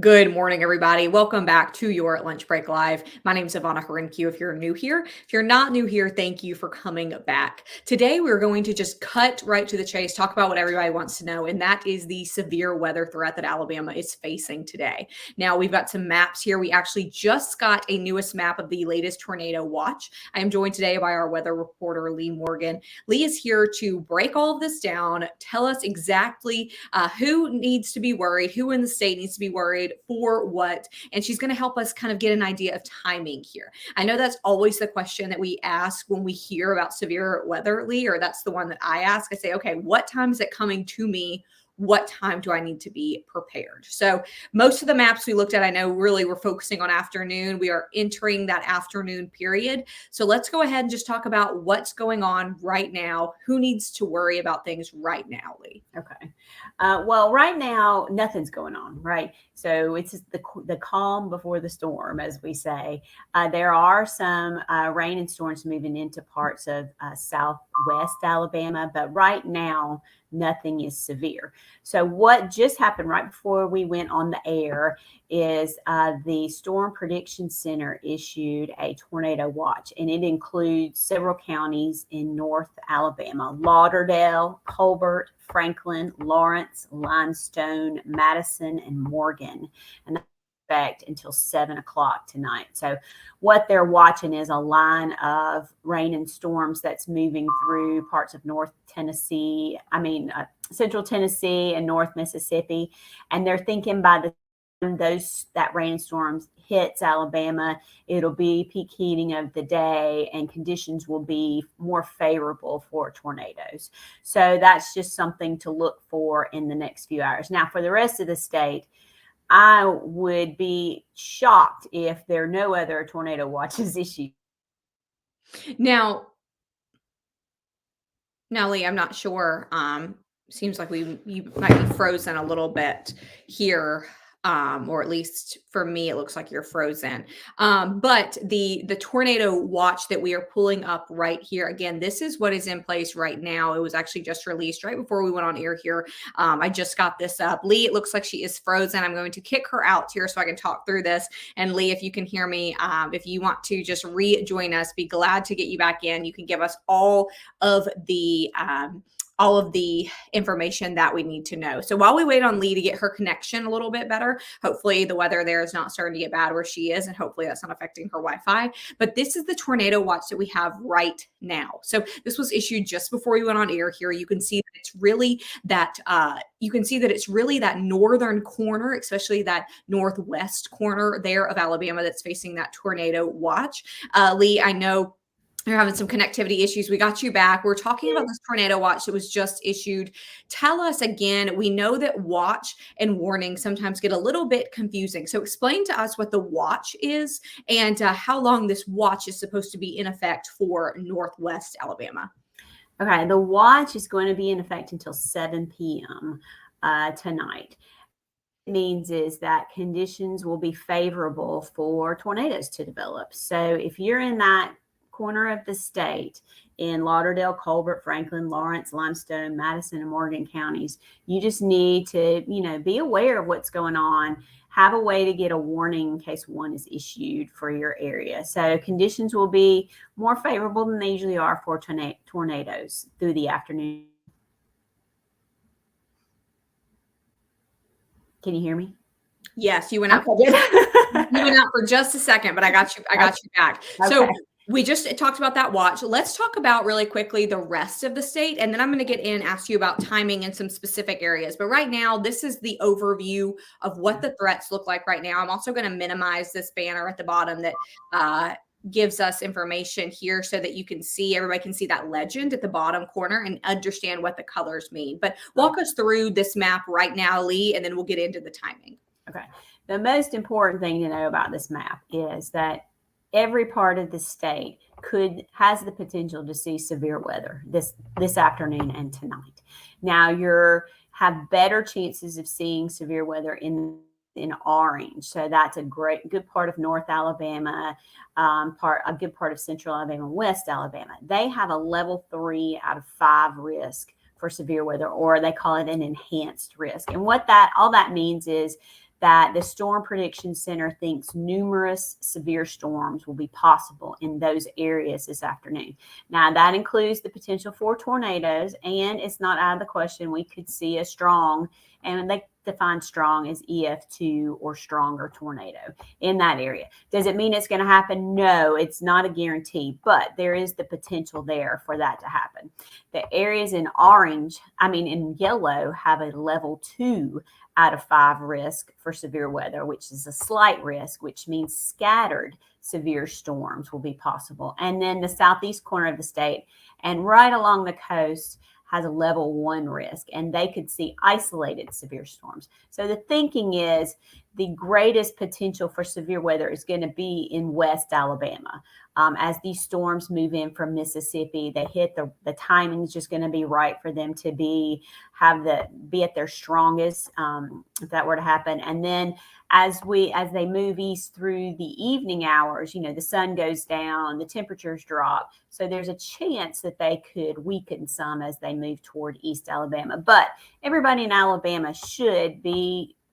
Good morning, everybody. Welcome back to your Lunch Break Live. My name is Ivana Harinkyu. If you're new here, if you're not new here, thank you for coming back. Today, we're going to just cut right to the chase, talk about what everybody wants to know, and that is the severe weather threat that Alabama is facing today. Now, we've got some maps here. We actually just got a newest map of the latest tornado watch. I am joined today by our weather reporter, Leigh Morgan. Leigh is here to break all of this down, tell us exactly who needs to be worried, who in the state needs to be worried for what, and she's going to help us kind of get an idea of timing here. I know that's always the question that we ask when we hear about severe weather, Leigh, or that's the one that I ask. I say, okay, what time is it coming to me? What time do I need to be prepared? So most of the maps we looked at, I know really we're focusing on afternoon. We are entering that afternoon period. So let's go ahead and just talk about what's going on right now. Who needs to worry about things right now, Leigh? Okay. Well, right now, nothing's going on, right? So it's the calm before the storm, as we say. There are some rain and storms moving into parts of southwest Alabama, but right now, nothing is severe. So what just happened right before we went on the air is the Storm Prediction Center issued a tornado watch, and it includes several counties in North Alabama: Lauderdale, Colbert, Franklin, Lawrence, Limestone, Madison, and Morgan. And that's effect until 7 o'clock tonight. So what they're watching is a line of rain and storms that's moving through parts of Central Tennessee and North Mississippi. And they're thinking by the time that rainstorms hits Alabama, it'll be peak heating of the day and conditions will be more favorable for tornadoes. So that's just something to look for in the next few hours. Now, for the rest of the state, I would be shocked if there are no other tornado watches issued. Now, Leigh, I'm not sure. Seems like you might be frozen a little bit here. Or at least for me, it looks like you're frozen. But the tornado watch that we are pulling up right here, again, this is what is in place right now. It was actually just released right before we went on air here. I just got this up. Leigh, it looks like she is frozen. I'm going to kick her out here so I can talk through this. And Leigh, if you can hear me, if you want to just rejoin us, be glad to get you back in. You can give us all of the information that we need to know. So while we wait on Leigh to get her connection a little bit better, hopefully the weather there is not starting to get bad where she is, and hopefully that's not affecting her Wi-Fi. But this is the tornado watch that we have right now. So this was issued just before we went on air here. You can see that it's really that northern corner, especially that northwest corner there of Alabama that's facing that tornado watch. Leigh, I know you're having some connectivity issues. We got you back. We're talking about this tornado watch that was just issued. Tell us again, we know that watch and warning sometimes get a little bit confusing. So explain to us what the watch is and how long this watch is supposed to be in effect for Northwest Alabama. Okay, the watch is going to be in effect until 7 p.m. Tonight. It means is that conditions will be favorable for tornadoes to develop. So if you're in that corner of the state in Lauderdale, Colbert, Franklin, Lawrence, Limestone, Madison, and Morgan counties, you just need to, be aware of what's going on. Have a way to get a warning in case one is issued for your area. So conditions will be more favorable than they usually are for tornadoes through the afternoon. Can you hear me? Yes, you went out. You went out for just a second, but I got you back. Okay. So we just talked about that watch. Let's talk about really quickly the rest of the state, and then I'm going to get in and ask you about timing in some specific areas. But right now, this is the overview of what the threats look like right now. I'm also going to minimize this banner at the bottom that gives us information here so that everybody can see that legend at the bottom corner and understand what the colors mean. But walk us through this map right now, Leigh, and then we'll get into the timing. Okay. The most important thing to know about this map is that every part of the state has the potential to see severe weather this afternoon and tonight. Now have better chances of seeing severe weather in orange. So that's a good part of North Alabama, a good part of Central Alabama, West Alabama. They have a level 3 out of 5 risk for severe weather, or they call it an enhanced risk. And all that means is that the Storm Prediction Center thinks numerous severe storms will be possible in those areas this afternoon. Now, that includes the potential for tornadoes, and it's not out of the question we could see a strong, and they define strong as EF2 or stronger tornado in that area. Does it mean it's going to happen? No, it's not a guarantee, but there is the potential there for that to happen. The areas in in yellow, have a level 2 out of 5 risk for severe weather, which is a slight risk, which means scattered severe storms will be possible. And then the southeast corner of the state and right along the coast has a level 1 risk, and they could see isolated severe storms. So the thinking is the greatest potential for severe weather is going to be in West Alabama. As these storms move in from Mississippi, they hit the timing is just going to be right for them to be at their strongest, if that were to happen. And then as they move east through the evening hours, the sun goes down, the temperatures drop. So there's a chance that they could weaken some as they move toward East Alabama. But everybody in Alabama should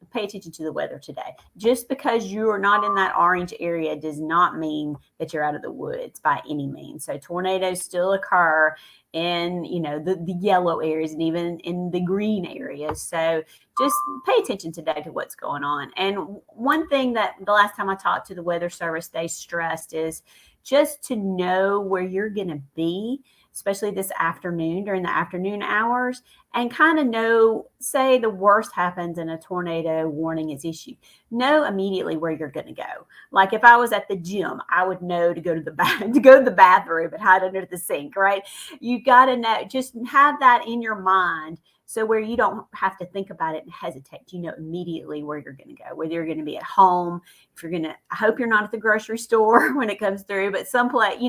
pay attention to the weather today. Just because you are not in that orange area does not mean that you're out of the woods by any means. So tornadoes still occur in, the yellow areas and even in the green areas. So just pay attention today to what's going on. And one thing that the last time I talked to the Weather Service, they stressed is just to know where you're going to be, especially this afternoon during the afternoon hours, and kind of know, say the worst happens and a tornado warning is issued, know immediately where you're going to go. Like if I was at the gym, I would know to go to the bathroom and hide under the sink, right? You got to know, just have that in your mind. So where you don't have to think about it and hesitate, you know immediately where you're going to go, whether you're going to be at home, I hope you're not at the grocery store when it comes through, but someplace,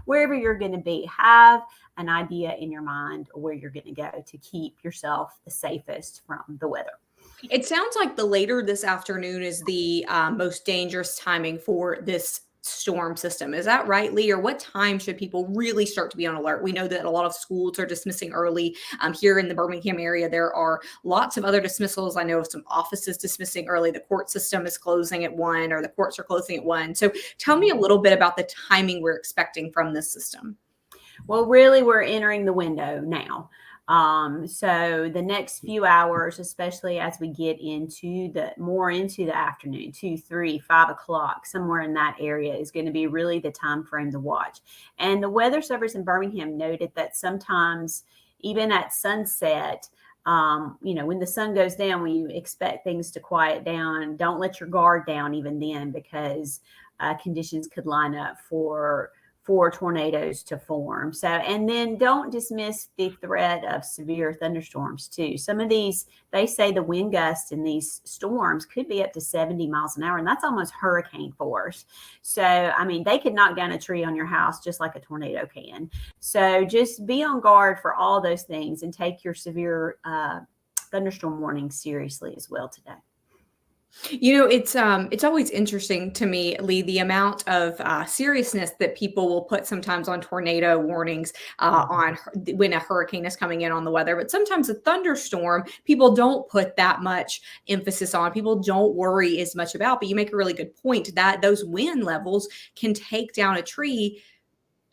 wherever you're going to be, have an idea in your mind where you're going to go to keep yourself the safest from the weather. It sounds like the later this afternoon is the most dangerous timing for this storm system. Is that right, Leigh? Or what time should people really start to be on alert? We know that a lot of schools are dismissing early. Here in the Birmingham area, there are lots of other dismissals. I know of some offices dismissing early. The court system is closing at 1, or the courts are closing at 1. So tell me a little bit about the timing we're expecting from this system. Well, really, we're entering the window now. So the next few hours, especially as we get into the afternoon, 2, 3, 5 o'clock, somewhere in that area is going to be really the time frame to watch. And the Weather Service in Birmingham noted that sometimes even at sunset, when the sun goes down, when you expect things to quiet down, don't let your guard down even then, because conditions could line up for tornadoes to form. So, and then don't dismiss the threat of severe thunderstorms too. Some of these, they say the wind gusts in these storms could be up to 70 miles an hour, and that's almost hurricane force. So, they could knock down a tree on your house just like a tornado can. So just be on guard for all those things and take your severe thunderstorm warning seriously as well today. It's always interesting to me, Leigh, the amount of seriousness that people will put sometimes on tornado warnings when a hurricane is coming in on the weather. But sometimes a thunderstorm, people don't put that much emphasis on. People don't worry as much about. But you make a really good point that those wind levels can take down a tree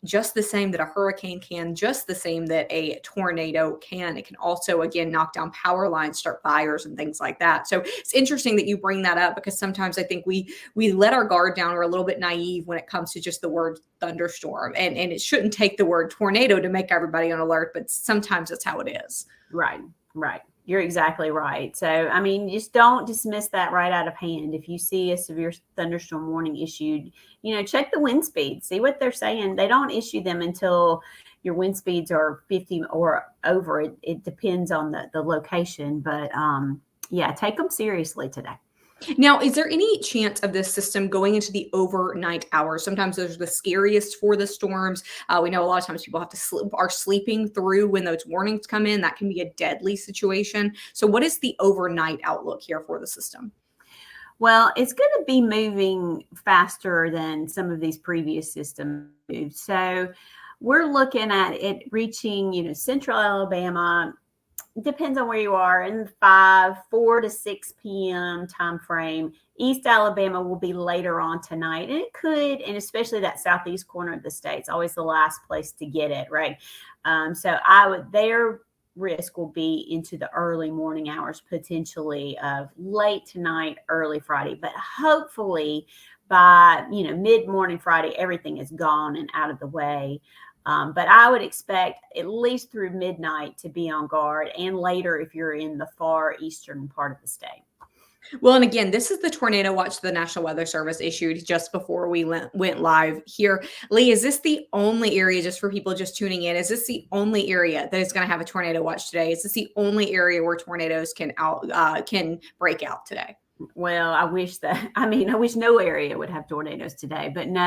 just the same that a hurricane can, just the same that a tornado can. It can also, again, knock down power lines, start fires and things like that. So it's interesting that you bring that up, because sometimes I think we let our guard down. We're a little bit naive when it comes to just the word thunderstorm. And it shouldn't take the word tornado to make everybody on alert, but sometimes that's how it is. Right. You're exactly right. So, just don't dismiss that right out of hand. If you see a severe thunderstorm warning issued, check the wind speed, see what they're saying. They don't issue them until your wind speeds are 50 or over. It depends on the location, but take them seriously today. Now, is there any chance of this system going into the overnight hours? Sometimes those are the scariest for the storms. We know a lot of times people have to are sleeping through when those warnings come in. That can be a deadly situation. So what is the overnight outlook here for the system? Well, it's going to be moving faster than some of these previous systems moved. So we're looking at it reaching, central Alabama, It depends on where you are. In the 4 to 6 p.m. time frame, East Alabama will be later on tonight. And it could, and especially that southeast corner of the state, it's always the last place to get it, right? So their risk will be into the early morning hours, potentially of late tonight, early Friday. But hopefully by, mid-morning Friday, everything is gone and out of the way. But I would expect at least through midnight to be on guard, and later if you're in the far eastern part of the state. Well, and again, this is the tornado watch the National Weather Service issued just before we went live here. Leigh, is this the only area, just for people just tuning in, is this the only area that is going to have a tornado watch today? Is this the only area where tornadoes can break out today? Well, I wish no area would have tornadoes today, but no,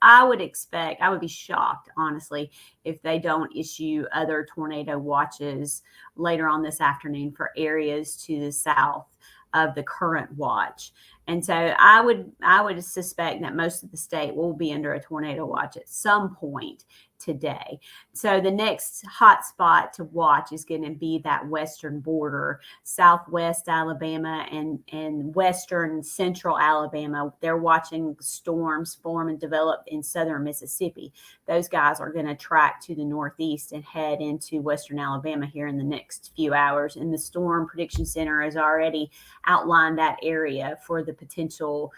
I would be shocked, honestly, if they don't issue other tornado watches later on this afternoon for areas to the south of the current watch. And so I would suspect that most of the state will be under a tornado watch at some point today. So the next hot spot to watch is going to be that western border, southwest Alabama and western central Alabama. They're watching storms form and develop in southern Mississippi. Those guys are going to track to the northeast and head into western Alabama here in the next few hours. And the Storm Prediction Center has already outlined that area for the potential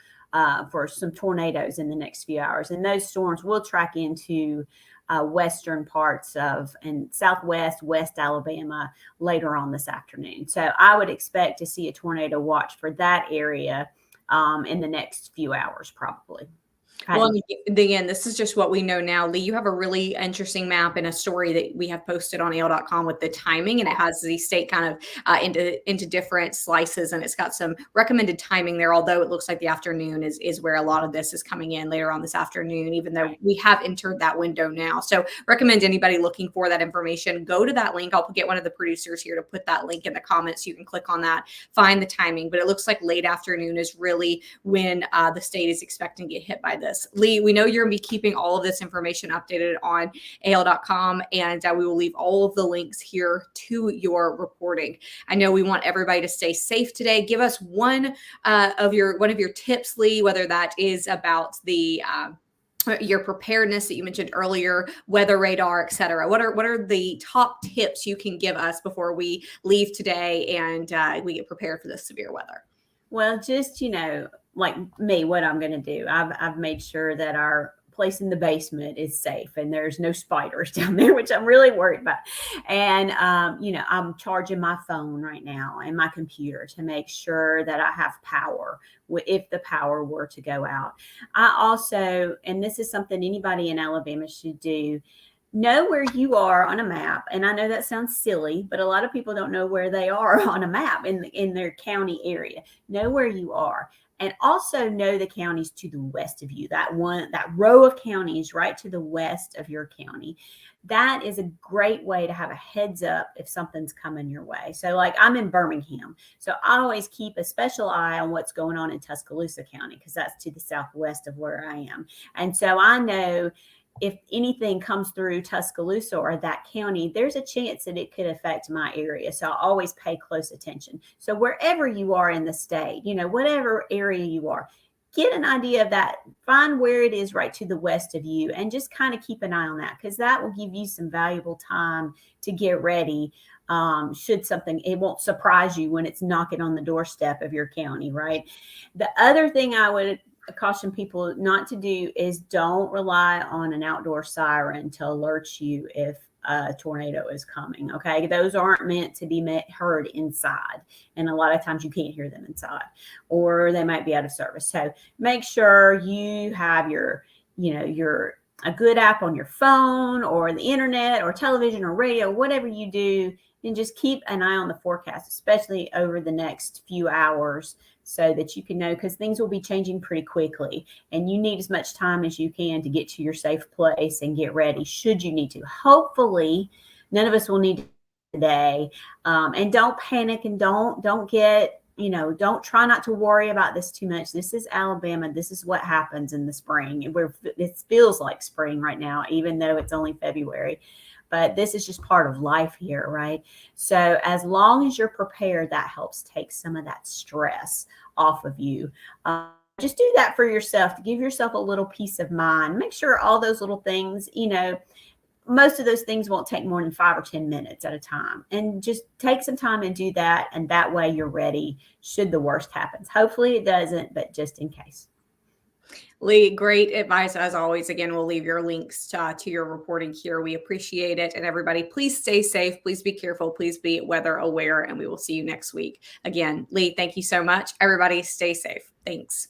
for some tornadoes in the next few hours. And those storms will track into western parts of and southwest, west Alabama later on this afternoon. So I would expect to see a tornado watch for that area in the next few hours, probably. Well, again, this is just what we know now. Leigh, you have a really interesting map and a story that we have posted on AL.com with the timing, and it has the state kind of into different slices, and it's got some recommended timing there, although it looks like the afternoon is where a lot of this is coming in later on this afternoon, even though we have entered that window now. So recommend anybody looking for that information, go to that link. I'll get one of the producers here to put that link in the comments. You can click on that, find the timing, but it looks like late afternoon is really when the state is expecting to get hit by this. Leigh, we know you're going to be keeping all of this information updated on AL.com, and we will leave all of the links here to your reporting. I know we want everybody to stay safe today. Give us one of your tips, Leigh, whether that is about the your preparedness that you mentioned earlier, weather radar, et cetera. What are the top tips you can give us before we leave today and we get prepared for this severe weather? Well, just, like me, what I'm going to do, I've made sure that our place in the basement is safe and there's no spiders down there, which I'm really worried about. And, I'm charging my phone right now and my computer to make sure that I have power if the power were to go out. I also, and this is something anybody in Alabama should do, know where you are on a map. And I know that sounds silly, but a lot of people don't know where they are on a map in their county area. Know where you are. And also know the counties to the west of you, that row of counties right to the west of your county. That is a great way to have a heads up if something's coming your way. So like I'm in Birmingham, so I always keep a special eye on what's going on in Tuscaloosa County because that's to the southwest of where I am. And so I know if anything comes through Tuscaloosa or that county, there's a chance that it could affect my area. So I always pay close attention. So wherever you are in the state, whatever area you are, get an idea of that. Find where it is right to the west of you and just kind of keep an eye on that because that will give you some valuable time to get ready. It won't surprise you when it's knocking on the doorstep of your county, right? The other thing I would caution people not to do is don't rely on an outdoor siren to alert you if a tornado is coming. Okay. Those aren't meant to be heard inside. And a lot of times you can't hear them inside or they might be out of service. So make sure you have a good app on your phone or the internet or television or radio, whatever you do, and just keep an eye on the forecast, especially over the next few hours so that you can know because things will be changing pretty quickly and you need as much time as you can to get to your safe place and get ready should you need to. Hopefully, none of us will need to today. And don't panic and don't get, don't try not to worry about this too much. This is Alabama. This is what happens in the spring. It feels like spring right now, even though it's only February. but this is just part of life here, right? So as long as you're prepared, that helps take some of that stress off of you. Just do that for yourself to give yourself a little peace of mind. Make sure all those little things, most of those things won't take more than 5 or 10 minutes at a time. And just take some time and do that. And that way you're ready should the worst happens. Hopefully it doesn't, but just in case. Leigh, great advice as always. Again, we'll leave your links to your reporting here. We appreciate it. And everybody, please stay safe. Please be careful. Please be weather aware. And we will see you next week. Again, Leigh, thank you so much. Everybody, stay safe. Thanks.